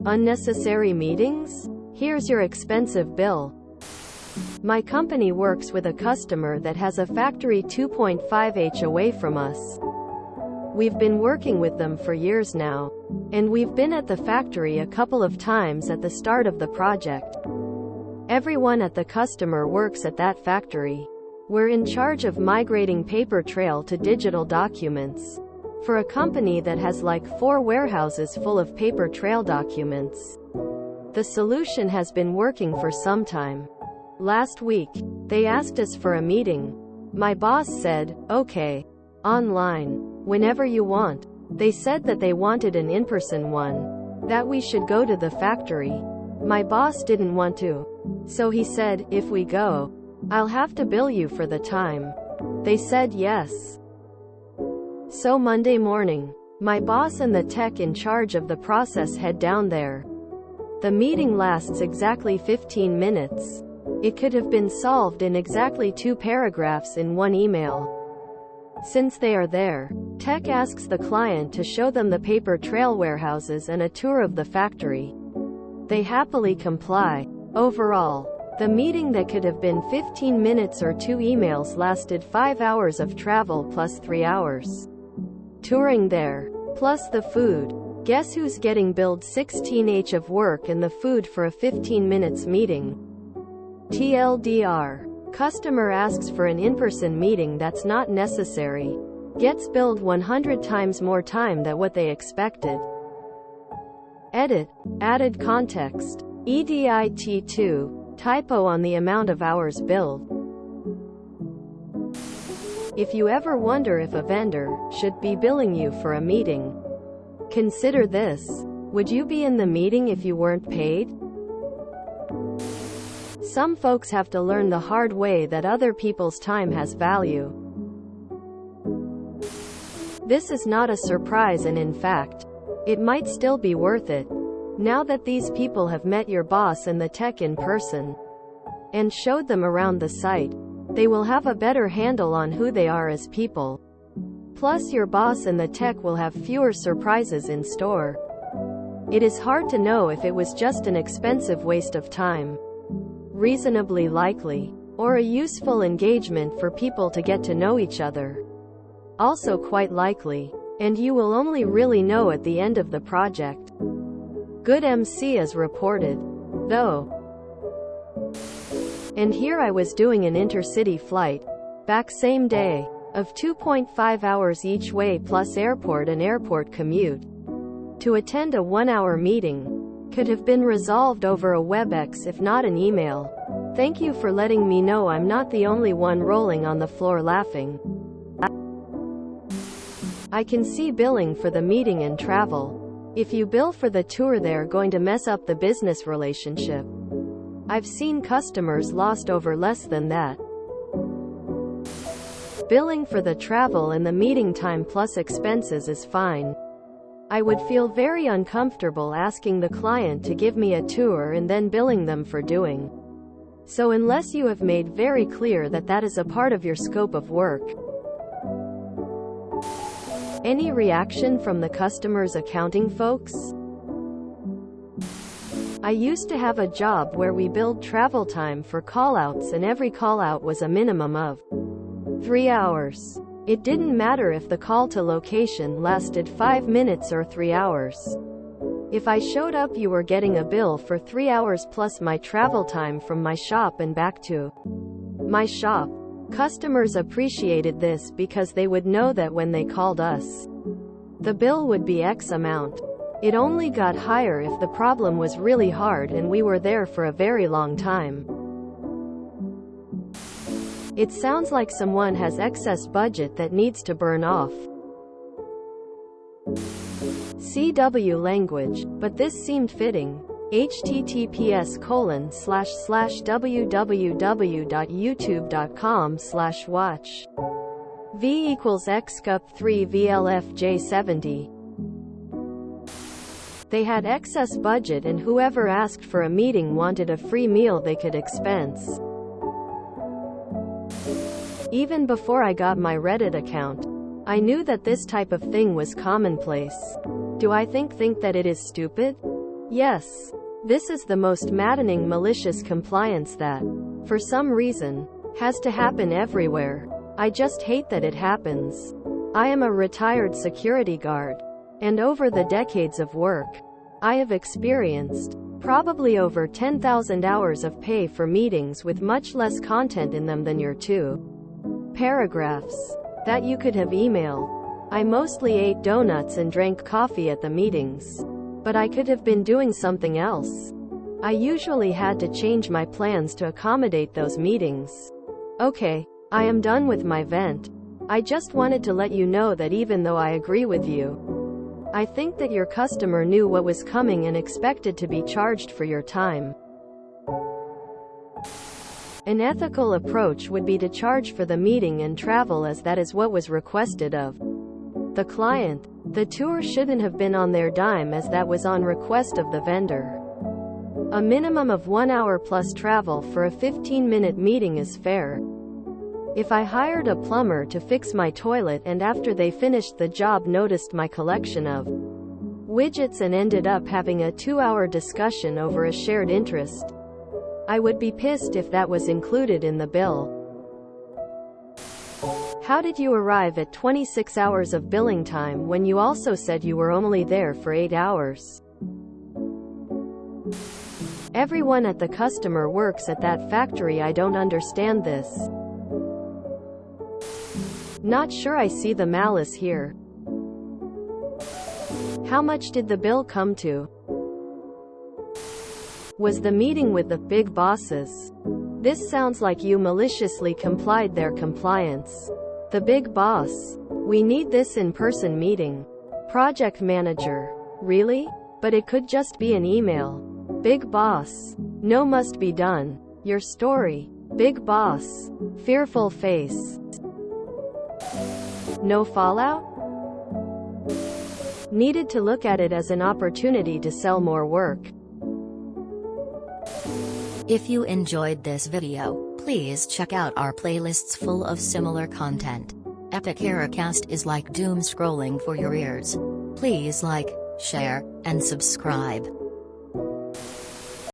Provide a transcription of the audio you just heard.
Unnecessary meetings? Here's your expensive bill. My company works with a customer that has a factory 2.5h away from us. We've been working with them for years now, and we've been at the factory a couple of times at the start of the project. Everyone at the customer works at that factory. We're in charge of migrating paper trail to digital documents. For a company that has like 4 warehouses full of paper trail documents. The solution has been working for some time. Last week, they asked us for a meeting. My boss said, "Okay. Online. Whenever you want." They said that they wanted an in-person one. That we should go to the factory. My boss didn't want to. So he said, "If we go, I'll have to bill you for the time." They said yes. So Monday morning, my boss and the tech in charge of the process head down there. The meeting lasts exactly 15 minutes. It could have been solved in exactly 2 paragraphs in one email. Since they are there, tech asks the client to show them the paper trail warehouses and a tour of the factory. They happily comply. Overall, the meeting that could have been 15 minutes or 2 emails lasted 5 hours of travel plus 3 hours. Touring there, plus the food. Guess who's getting billed 16h of work and the food for a 15 minutes meeting? TLDR. Customer asks for an in-person meeting that's not necessary. Gets billed 100 times more time than what they expected. Edit. Added context. EDIT2. Typo on the amount of hours billed. If you ever wonder if a vendor should be billing you for a meeting, consider this. Would you be in the meeting if you weren't paid? Some folks have to learn the hard way that other people's time has value. This is not a surprise, and in fact, it might still be worth it. Now that these people have met your boss and the tech in person, and showed them around the site, they will have a better handle on who they are as people. Plus your boss and the tech will have fewer surprises in store. It is hard to know if it was just an expensive waste of time, reasonably likely, or a useful engagement for people to get to know each other. Also quite likely, and you will only really know at the end of the project. Good MC as reported, though. And here I was doing an intercity flight, back same day, of 2.5 hours each way plus airport and airport commute, to attend a 1-hour meeting. Could have been resolved over a WebEx if not an email. Thank you for letting me know I'm not the only one rolling on the floor laughing. I can see billing for the meeting and travel. If you bill for the tour, they're going to mess up the business relationship. I've seen customers lost over less than that. Billing for the travel and the meeting time plus expenses is fine. I would feel very uncomfortable asking the client to give me a tour and then billing them for doing so unless you have made very clear that that is a part of your scope of work. Any reaction from the customer's accounting folks? I used to have a job where we billed travel time for callouts, and every callout was a minimum of 3 hours. It didn't matter if the call to location lasted 5 minutes or 3 hours. If I showed up, you were getting a bill for 3 hours plus my travel time from my shop and back to my shop. Customers appreciated this because they would know that when they called us, the bill would be X amount. It only got higher if the problem was really hard and we were there for a very long time. It sounds like someone has excess budget that needs to burn off. CW language, but this seemed fitting. https://www.youtube.com/watch v equals x cup 3 vlfj70. They had excess budget and whoever asked for a meeting wanted a free meal they could expense. Even before I got my Reddit account, I knew that this type of thing was commonplace. Do I think that it is stupid? Yes. This is the most maddening malicious compliance that, for some reason, has to happen everywhere. I just hate that it happens. I am a retired security guard, and over the decades of work, I have experienced probably over 10,000 hours of pay for meetings with much less content in them than your 2 paragraphs that you could have emailed. I mostly ate donuts and drank coffee at the meetings, but I could have been doing something else. I usually had to change my plans to accommodate those meetings. Okay, I am done with my vent. I just wanted to let you know that even though I agree with you, I think that your customer knew what was coming and expected to be charged for your time. An ethical approach would be to charge for the meeting and travel, as that is what was requested of the client. The tour shouldn't have been on their dime, as that was on request of the vendor. A minimum of 1 hour plus travel for a 15-minute meeting is fair. If I hired a plumber to fix my toilet and after they finished the job noticed my collection of widgets and ended up having a 2-hour discussion over a shared interest, I would be pissed if that was included in the bill. How did you arrive at 26 hours of billing time when you also said you were only there for 8 hours? Everyone at the customer works at that factory. I don't understand this. Not sure I see the malice here. How much did the bill come to? Was the meeting with the big bosses? This sounds like you maliciously complied their compliance. The big boss. We need this in-person meeting. Project manager. Really? But it could just be an email. Big boss. No, must be done. Your story. Big boss. Fearful face. No fallout? Needed to look at it as an opportunity to sell more work. If you enjoyed this video, please check out our playlists full of similar content. Epic Errorcast is like doom scrolling for your ears. Please like, share, and subscribe.